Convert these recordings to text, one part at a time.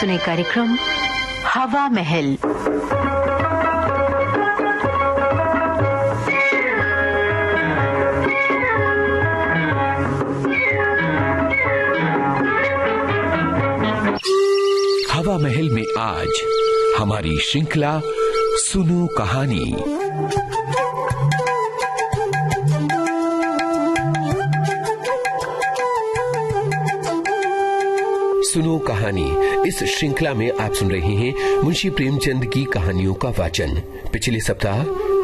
सुने कार्यक्रम हवा महल। हवा महल में आज हमारी श्रृंखला सुनो कहानी। सुनो कहानी इस श्रृंखला में आप सुन रहे हैं मुंशी प्रेमचंद की कहानियों का वाचन। पिछले सप्ताह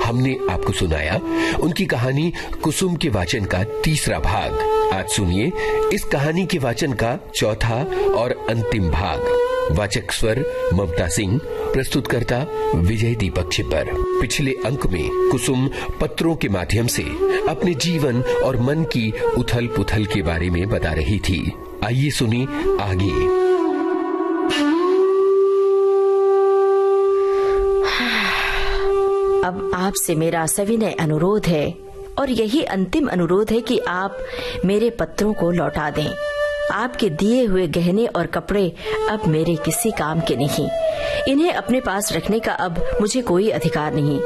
हमने आपको सुनाया उनकी कहानी कुसुम के वाचन का तीसरा भाग। आज सुनिए इस कहानी के वाचन का चौथा और अंतिम भाग। वाचक स्वर ममता सिंह, प्रस्तुतकर्ता विजय दीपक छिपर। पिछले अंक में कुसुम पत्रों के माध्यम से अपने जीवन और मन की उथल पुथल के बारे में बता रही थी। आइए सुनिए आगे। अब आपसे मेरा सविनय अनुरोध है और यही अंतिम अनुरोध है कि आप मेरे पत्रों को लौटा दें। आपके दिए हुए गहने और कपड़े अब मेरे किसी काम के नहीं। इन्हें अपने पास रखने का अब मुझे कोई अधिकार नहीं।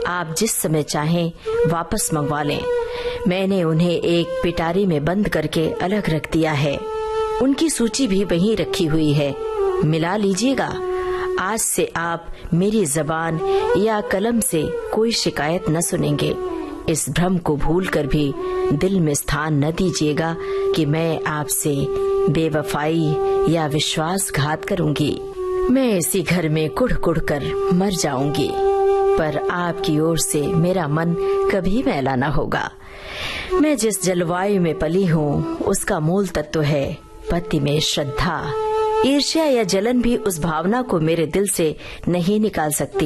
आप जिस समय चाहें वापस मंगवा लें। मैंने उन्हें एक पिटारी में बंद करके अलग रख दिया है। उनकी सूची भी वहीं रखी हुई है, मिला लीजिएगा। आज से आप मेरी जबान या कलम से कोई शिकायत न सुनेंगे। इस भ्रम को भूलकर भी दिल में स्थान न दीजिएगा कि मैं आपसे बेवफाई या विश्वासघात करूंगी। मैं इसी घर में कुढ़ कुढ़ कर मर जाऊंगी, पर आपकी ओर से मेरा मन कभी मैला न होगा। मैं जिस जलवायु में पली हूँ उसका मूल तत्व है पति में श्रद्धा। ईर्ष्या या जलन भी उस भावना को मेरे दिल से नहीं निकाल सकती।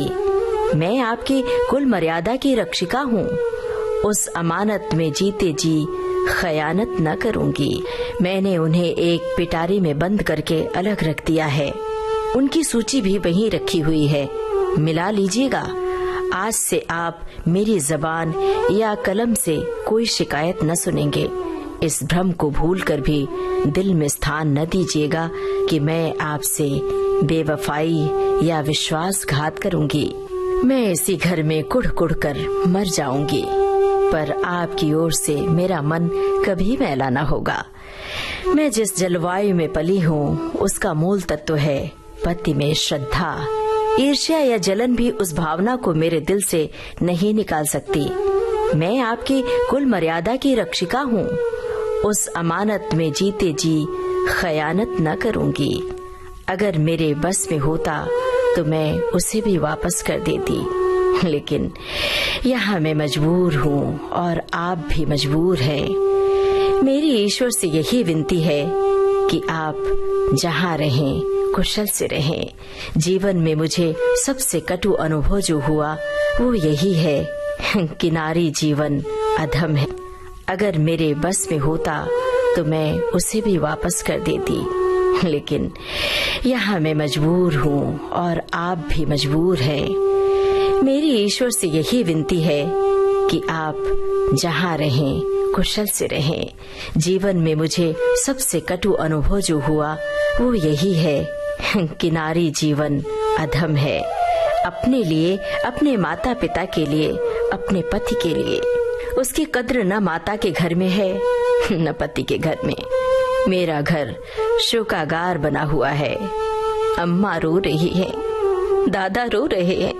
मैं आपकी कुल मर्यादा की रक्षिका हूँ। उस अमानत में जीते जी खयानत न करूंगी। मैंने उन्हें एक पिटारी में बंद करके अलग रख दिया है। उनकी सूची भी वहीं रखी हुई है, मिला लीजिएगा। आज से आप मेरी जबान या कलम से कोई शिकायत न सुनेंगे। इस भ्रम को भूलकर भी दिल में स्थान न दीजिएगा कि मैं आपसे बेवफाई या विश्वासघात करूंगी। मैं इसी घर में कुढ़ कुढ़ कर मर जाऊंगी, पर आपकी ओर से मेरा मन कभी मैला न होगा। मैं जिस जलवायु में पली हूँ उसका मूल तत्व है पति में श्रद्धा। ईर्ष्या या जलन भी उस भावना को मेरे दिल से नहीं निकाल सकती। मैं आपकी कुल मर्यादा की रक्षिका हूँ। उस अमानत में जीते जी खयानत न करूंगी। अगर मेरे बस में होता तो मैं उसे भी वापस कर देती, लेकिन यहाँ मैं मजबूर हूँ और आप भी मजबूर हैं। मेरी ईश्वर से यही विनती है कि आप जहाँ रहें कुशल से रहें। जीवन में मुझे सबसे कटु अनुभव जो हुआ वो यही है कि नारी जीवन अधम है। अगर मेरे बस में होता तो मैं उसे भी वापस कर देती, लेकिन यहाँ मैं मजबूर हूँ और आप भी मजबूर हैं। मेरी ईश्वर से यही विनती है कि आप जहाँ रहें कुशल से रहें। जीवन में मुझे सबसे कटु अनुभव जो हुआ वो यही है कि नारी जीवन अधम है। अपने लिए, अपने माता पिता के लिए, अपने पति के लिए। उसकी कद्र न माता के घर में है न पति के घर में। मेरा घर शोकागार बना हुआ है। अम्मा रो रही है, दादा रो रहे हैं,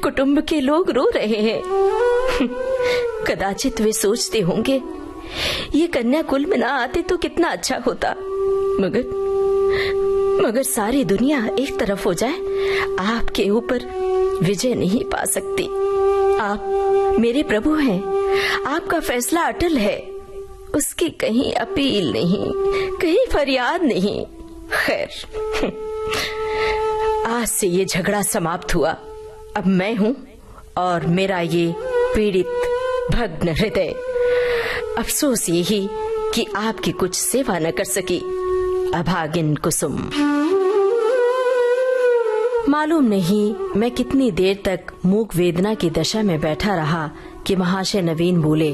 कुटुंब के लोग रो रहे हैं। कदाचित वे सोचते होंगे ये कन्या कुल में ना आते तो कितना अच्छा होता, मगर सारी दुनिया एक तरफ हो जाए, आपके ऊपर विजय नहीं पा सकती। आप मेरे प्रभु हैं, आपका फैसला अटल है। उसकी कहीं अपील नहीं, कहीं फरियाद नहीं। खैर, आज से ये झगड़ा समाप्त हुआ। अब मैं हूँ और मेरा ये पीड़ित भग्न हृदय। अफसोस यही कि आपकी कुछ सेवा न कर सकी। अभागिन कुसुम। मालूम नहीं मैं कितनी देर तक मूक वेदना की दशा में बैठा रहा कि महाशय नवीन बोले,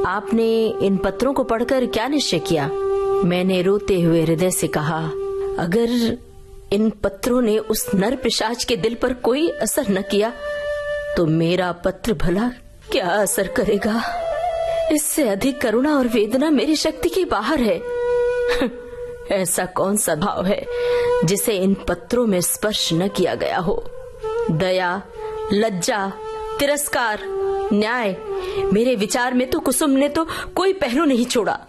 आपने इन पत्रों को पढ़कर क्या निश्चय किया? मैंने रोते हुए हृदय से कहा, इन पत्रों ने उस नर पिशाच के दिल पर कोई असर न किया तो मेरा पत्र भला क्या असर करेगा। इससे अधिक करुणा और वेदना मेरी शक्ति के बाहर है। ऐसा कौन सा भाव है जिसे इन पत्रों में स्पर्श न किया गया हो। दया, लज्जा, तिरस्कार, न्याय, मेरे विचार में तो कुसुम ने तो कोई पहलू नहीं छोड़ा।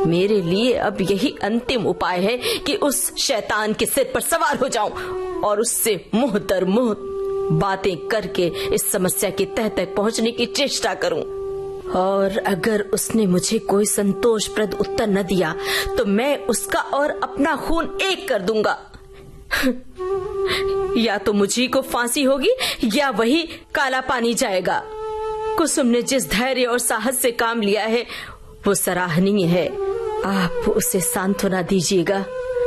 मेरे लिए अब यही अंतिम उपाय है कि उस शैतान के सिर पर सवार हो जाऊं और उससे मुंह दर मुंह बातें करके इस समस्या की तह तक पहुंचने की चेष्टा करूं। और अगर उसने मुझे कोई संतोषप्रद उत्तर न दिया तो मैं उसका और अपना खून एक कर दूंगा। या तो मुझी को फांसी होगी या वही काला पानी जाएगा। कुसुम ने जिस धैर्य और साहस से काम लिया है वो सराहनीय है। आप उसे सांत्वना दीजिएगा।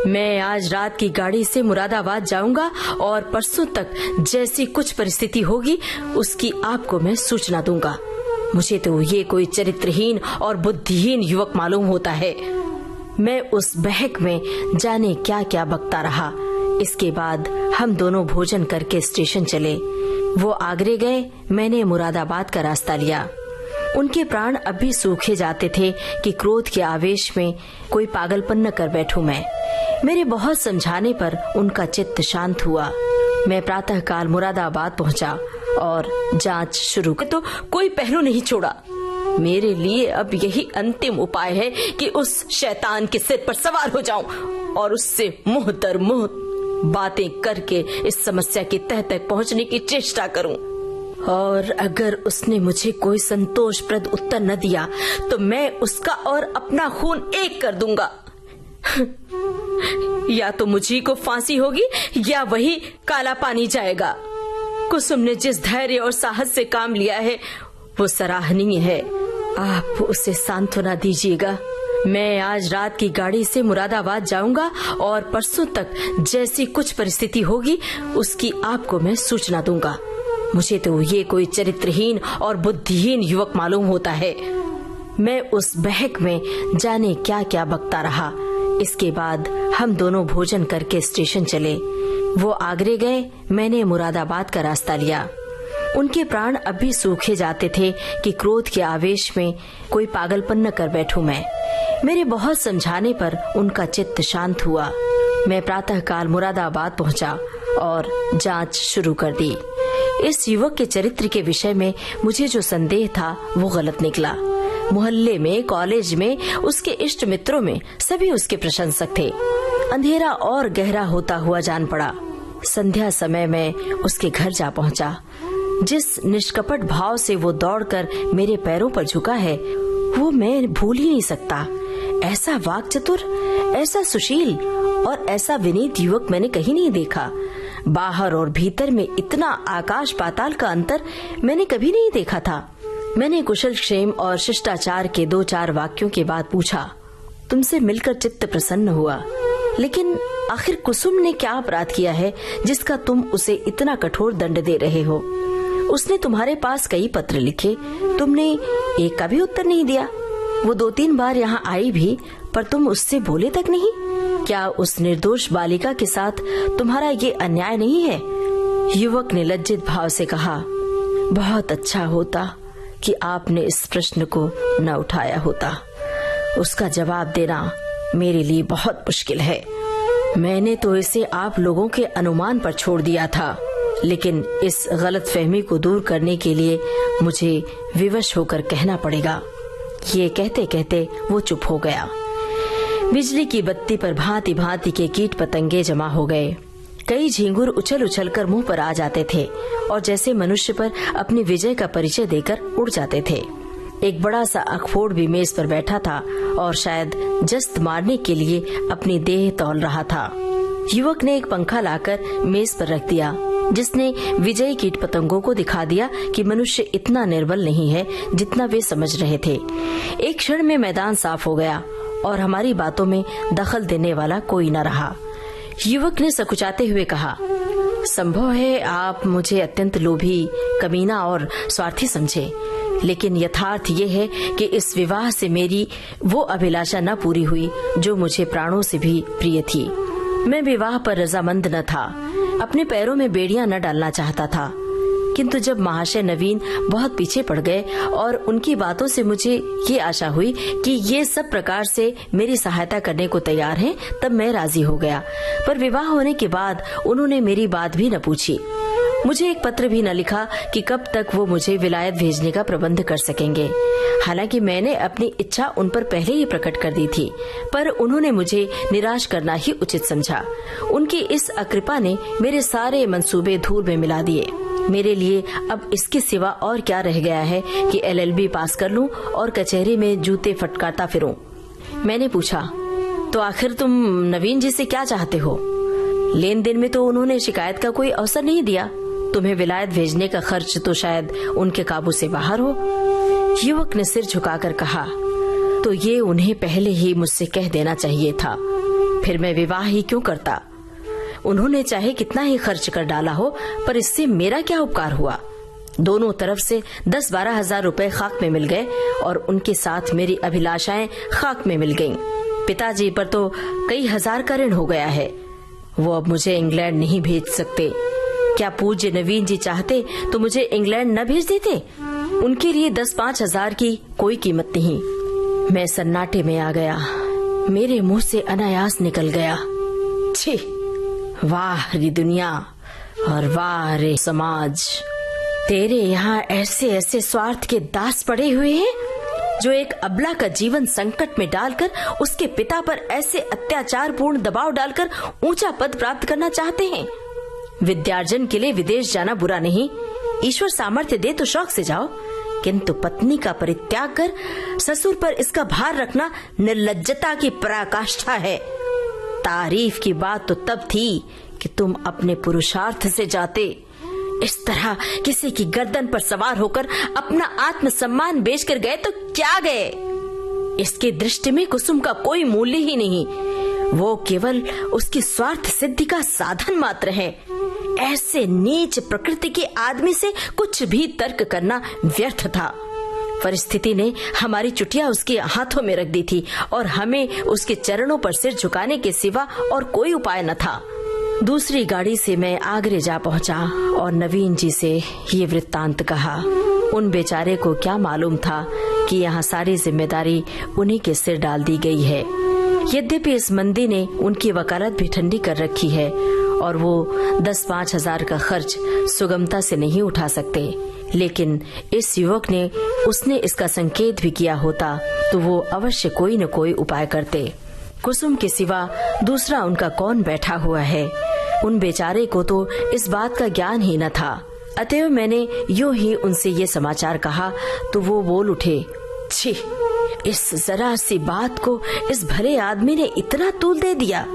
मैं आज रात की गाड़ी से मुरादाबाद जाऊंगा और परसों तक जैसी कुछ परिस्थिति होगी उसकी आपको मैं सूचना दूंगा। मुझे तो ये कोई चरित्रहीन और बुद्धिहीन युवक मालूम होता है। मैं उस बहक में जाने क्या क्या बकता रहा। इसके बाद हम दोनों भोजन करके स्टेशन चले। वो आगरे गए, मैंने मुरादाबाद का रास्ता लिया। उनके प्राण अब भी सूखे जाते थे कि क्रोध के आवेश में कोई पागलपन न कर बैठूं मैं। मेरे बहुत समझाने पर उनका चित्त शांत हुआ। मैं प्रातःकाल मुरादाबाद पहुंचा और जांच शुरू की तो कोई पहलू नहीं छोड़ा। मेरे लिए अब यही अंतिम उपाय है कि उस शैतान के सिर पर सवार हो जाऊं और उससे मुंह दर मुंह बातें करके इस समस्या की तह तक पहुंचने की चेष्टा करूं। और अगर उसने मुझे कोई संतोषप्रद उत्तर न दिया तो मैं उसका और अपना खून एक कर दूंगा। या तो मुझी को फांसी होगी या वही काला पानी जाएगा। कुसुम ने जिस धैर्य और साहस से काम लिया है वो सराहनीय है। आप उसे सांत्वना दीजिएगा। मैं आज रात की गाड़ी से मुरादाबाद जाऊंगा और परसों तक जैसी कुछ परिस्थिति होगी उसकी आपको मैं सूचना दूंगा। मुझे तो ये कोई चरित्रहीन और बुद्धिहीन युवक मालूम होता है। मैं उस बहक में जाने क्या क्या बकता रहा। इसके बाद हम दोनों भोजन करके स्टेशन चले। वो आगरे गए, मैंने मुरादाबाद का रास्ता लिया। उनके प्राण अब भी सूखे जाते थे कि क्रोध के आवेश में कोई पागलपन न कर बैठूं मैं। मेरे बहुत समझाने पर उनका चित्त शांत हुआ। मैं प्रातःकाल मुरादाबाद पहुंचा और जांच शुरू कर दी। इस युवक के चरित्र के विषय में मुझे जो संदेह था वो गलत निकला। मोहल्ले में, कॉलेज में, उसके इष्ट मित्रों में सभी उसके प्रशंसक थे। अंधेरा और गहरा होता हुआ जान पड़ा। संध्या समय में उसके घर जा पहुंचा। जिस निष्कपट भाव से वो दौड़कर मेरे पैरों पर झुका है वो मैं भूल ही नहीं सकता। ऐसा वाक्चतुर, ऐसा सुशील और ऐसा विनीत युवक मैंने कहीं नहीं देखा। बाहर और भीतर में इतना आकाश पाताल का अंतर मैंने कभी नहीं देखा था। मैंने कुशल क्षेम और शिष्टाचार के 2-4 वाक्यों के बाद पूछा, तुमसे मिलकर चित्त प्रसन्न हुआ, लेकिन आखिर कुसुम ने क्या अपराध किया है जिसका तुम उसे इतना कठोर दंड दे रहे हो? उसने तुम्हारे पास कई पत्र लिखे, तुमने एक का भी उत्तर नहीं दिया। वो 2-3 बार यहाँ आई भी, पर तुम उससे बोले तक नहीं। क्या उस निर्दोष बालिका के साथ तुम्हारा ये अन्याय नहीं है? युवक ने लज्जित भाव से कहा, बहुत अच्छा होता कि आपने इस प्रश्न को न उठाया होता। उसका जवाब देना मेरे लिए बहुत मुश्किल है। मैंने तो इसे आप लोगों के अनुमान पर छोड़ दिया था, लेकिन इस गलतफहमी को दूर करने के लिए मुझे विवश होकर कहना पड़ेगा। ये कहते कहते वो चुप हो गया। बिजली की बत्ती पर भांति भांति के कीट पतंगे जमा हो गए। कई झींगुर उछल उछल कर मुंह पर आ जाते थे और जैसे मनुष्य पर अपनी विजय का परिचय देकर उड़ जाते थे। एक बड़ा सा अखफोड़ भी मेज पर बैठा था और शायद जस्त मारने के लिए अपनी देह तौल रहा था। युवक ने एक पंखा लाकर मेज पर रख दिया, जिसने विजयी कीट पतंगों को दिखा दिया कि मनुष्य इतना निर्बल नहीं है जितना वे समझ रहे थे। एक क्षण में मैदान साफ हो गया और हमारी बातों में दखल देने वाला कोई न रहा। युवक ने सकुचाते हुए कहा, संभव है आप मुझे अत्यंत लोभी, कमीना और स्वार्थी समझे, लेकिन यथार्थ ये है कि इस विवाह से मेरी वो अभिलाषा न पूरी हुई जो मुझे प्राणों से भी प्रिय थी। मैं विवाह पर रजामंद न था, अपने पैरों में बेड़ियां न डालना चाहता था। किंतु जब महाशय नवीन बहुत पीछे पड़ गए और उनकी बातों से मुझे ये आशा हुई कि ये सब प्रकार से मेरी सहायता करने को तैयार हैं, तब मैं राजी हो गया। पर विवाह होने के बाद उन्होंने मेरी बात भी न पूछी, मुझे एक पत्र भी न लिखा कि कब तक वो मुझे विलायत भेजने का प्रबंध कर सकेंगे। हालांकि मैंने अपनी इच्छा उन पर पहले ही प्रकट कर दी थी, पर उन्होंने मुझे निराश करना ही उचित समझा। उनकी इस अकृपा ने मेरे सारे मंसूबे धूल में मिला दिए। मेरे लिए अब इसके सिवा और क्या रह गया है कि LLB पास कर लूं और कचहरी में जूते फटकारता फिरूं। मैंने पूछा, तो आखिर तुम नवीन जी से क्या चाहते हो? लेन देन में तो उन्होंने शिकायत का कोई अवसर नहीं दिया। तुम्हें विलायत भेजने का खर्च तो शायद उनके काबू से बाहर हो। युवक ने सिर झुकाकर कहा, तो ये उन्हें पहले ही मुझसे कह देना चाहिए था, फिर मैं विवाह ही क्यों करता। उन्होंने चाहे कितना ही खर्च कर डाला हो, पर इससे मेरा क्या उपकार हुआ। दोनों तरफ से 10-12 हजार रुपए खाक में मिल गए और उनके साथ मेरी अभिलाषाएं खाक में मिल गईं। पिताजी पर तो कई हजार का ऋण हो गया है। वो अब मुझे इंग्लैंड नहीं भेज सकते। क्या पूज्य नवीन जी चाहते तो मुझे इंग्लैंड न भेज देते? उनके लिए 10-5 हजार की कोई कीमत नहीं। मैं सन्नाटे में आ गया। मेरे मुंह से अनायास निकल गया, छी, वाह रे दुनिया और वाह रे समाज। तेरे यहाँ ऐसे ऐसे स्वार्थ के दास पड़े हुए हैं जो एक अबला का जीवन संकट में डालकर उसके पिता पर ऐसे अत्याचारपूर्ण दबाव डालकर ऊंचा पद प्राप्त करना चाहते हैं। विद्यार्जन के लिए विदेश जाना बुरा नहीं, ईश्वर सामर्थ्य दे तो शौक से जाओ, किंतु पत्नी का परित्याग कर ससुर पर इसका भार रखना निर्लज्जता की पराकाष्ठा है। तारीफ की बात तो तब थी कि तुम अपने पुरुषार्थ से जाते। इस तरह किसी की गर्दन पर सवार होकर अपना आत्मसम्मान बेचकर गए तो क्या गए। इसकी दृष्टि में कुसुम का कोई मूल्य ही नहीं, वो केवल उसकी स्वार्थ सिद्धि का साधन मात्र है। ऐसे नीच प्रकृति के आदमी से कुछ भी तर्क करना व्यर्थ था। परिस्थिति ने हमारी चुटिया उसके हाथों में रख दी थी और हमें उसके चरणों पर सिर झुकाने के सिवा और कोई उपाय न था। दूसरी गाड़ी से मैं आगरे जा पहुंचा और नवीन जी से ये वृत्तांत कहा। उन बेचारे को क्या मालूम था कि यहाँ सारी जिम्मेदारी उन्हीं के सिर डाल दी गई है। यद्यपि इस मंदी ने उनकी वकालत भी ठंडी कर रखी है और वो 10-5 हजार का खर्च सुगमता से नहीं उठा सकते, लेकिन इस युवक ने उसने इसका संकेत भी किया होता तो वो अवश्य कोई न कोई उपाय करते। कुसुम के सिवा दूसरा उनका कौन बैठा हुआ है। उन बेचारे को तो इस बात का ज्ञान ही न था। अतएव मैंने यूं ही उनसे ये समाचार कहा तो वो बोल उठे, छी, इस जरा सी बात को इस भले आदमी ने इतना तूल दे दिया।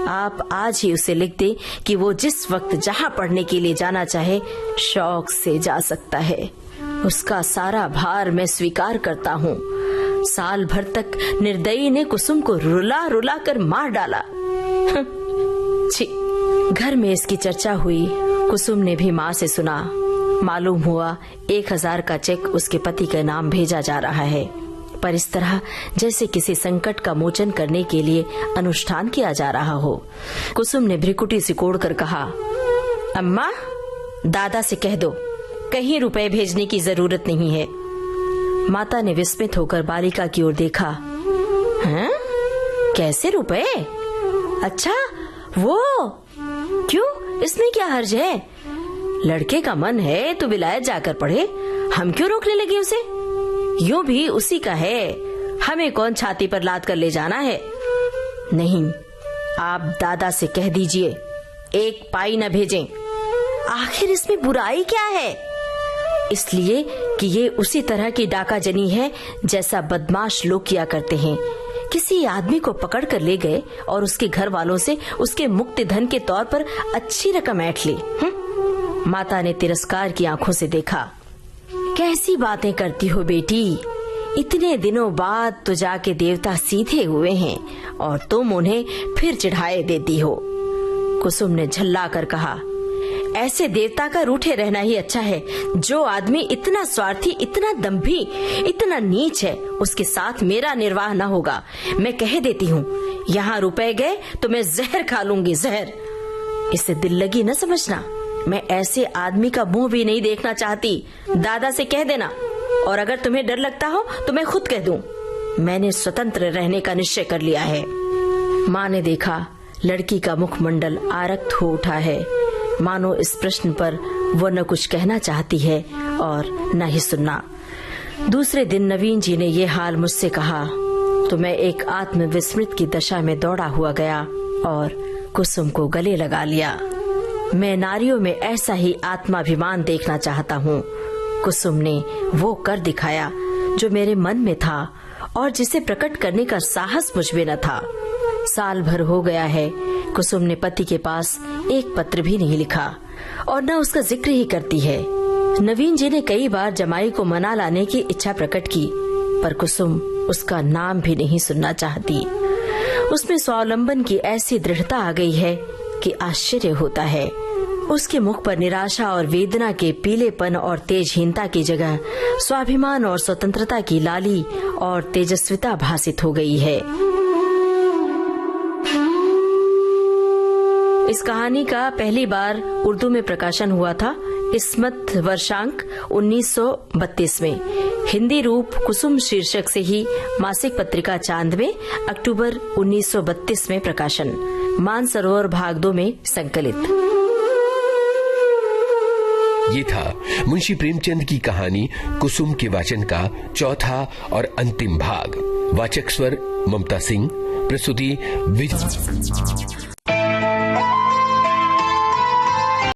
आप आज ही उसे लिख दे कि वो जिस वक्त जहाँ पढ़ने के लिए जाना चाहे शौक से जा सकता है। उसका सारा भार मैं स्वीकार करता हूँ। साल भर तक निर्दयी ने कुसुम को रुला रुला कर मार डाला। छी। घर में इसकी चर्चा हुई। कुसुम ने भी माँ से सुना। मालूम हुआ 1000 का चेक उसके पति के नाम भेजा जा रहा है, पर इस तरह जैसे किसी संकट का मोचन करने के लिए अनुष्ठान किया जा रहा हो। कुसुम ने भ्रिकुटी सिकोड़ कर कहा, अम्मा, दादा से कह दो कहीं रुपए भेजने की जरूरत नहीं है। माता ने विस्मित होकर बालिका की ओर देखा। हैं? कैसे रुपए? अच्छा, वो क्यों? इसमें क्या हर्ज है? लड़के का मन है तो विलायत जाकर पढ़े, हम क्यों रोकने लगे उसे? यूं भी उसी का है, हमें कौन छाती पर लाद कर ले जाना है। नहीं, आप दादा से कह दीजिए 1 पाई न भेजें। आखिर इसमें बुराई क्या है? इसलिए कि ये उसी तरह की डाकाजनी है जैसा बदमाश लोग किया करते हैं। किसी आदमी को पकड़ कर ले गए और उसके घर वालों से उसके मुक्त धन के तौर पर अच्छी रकम ऐंठ ली। माता ने तिरस्कार की आंखों से देखा। कैसी बातें करती हो बेटी, इतने दिनों बाद तो जाके देवता सीधे हुए हैं और तुम उन्हें फिर चिढ़ाए देती हो। कुसुम ने झल्ला कर कहा, ऐसे देवता का रूठे रहना ही अच्छा है। जो आदमी इतना स्वार्थी, इतना दंभी, इतना नीच है, उसके साथ मेरा निर्वाह न होगा। मैं कह देती हूँ, यहाँ रुपए गए तो मैं जहर खा लूंगी, जहर। इसे दिल लगी न समझना। मैं ऐसे आदमी का मुंह भी नहीं देखना चाहती। दादा से कह देना, और अगर तुम्हें डर लगता हो तो मैं खुद कह दूं। मैंने स्वतंत्र रहने का निश्चय कर लिया है। माँ ने देखा लड़की का मुखमंडल आरक्त हो उठा है, मानो इस प्रश्न पर वो न कुछ कहना चाहती है और न ही सुनना। दूसरे दिन नवीन जी ने ये हाल मुझसे कहा तो मैं एक आत्मविस्मृत की दशा में दौड़ा हुआ गया और कुसुम को गले लगा लिया। मैं नारियों में ऐसा ही आत्माभिमान देखना चाहता हूँ। कुसुम ने वो कर दिखाया जो मेरे मन में था और जिसे प्रकट करने का साहस मुझ में न था। साल भर हो गया है, कुसुम ने पति के पास एक पत्र भी नहीं लिखा और न उसका जिक्र ही करती है। नवीन जी ने कई बार जमाई को मना लाने की इच्छा प्रकट की, पर कुसुम उसका नाम भी नहीं सुनना चाहती। उसमें स्वावलंबन की ऐसी दृढ़ता आ गई है कि आश्चर्य होता है। उसके मुख पर निराशा और वेदना के पीलेपन और तेजहीनता की जगह स्वाभिमान और स्वतंत्रता की लाली और तेजस्विता भासित हो गई है। इस कहानी का पहली बार उर्दू में प्रकाशन हुआ था इस्मत वर्षांक 1932 में। हिंदी रूप कुसुम शीर्षक से ही मासिक पत्रिका चांद में अक्टूबर 1932 में प्रकाशन। मानसरोवर भाग 2 में संकलित। ये था मुंशी प्रेमचंद की कहानी कुसुम के वाचन का चौथा और अंतिम भाग। वाचक स्वर ममता सिंह, प्रस्तुति विजय।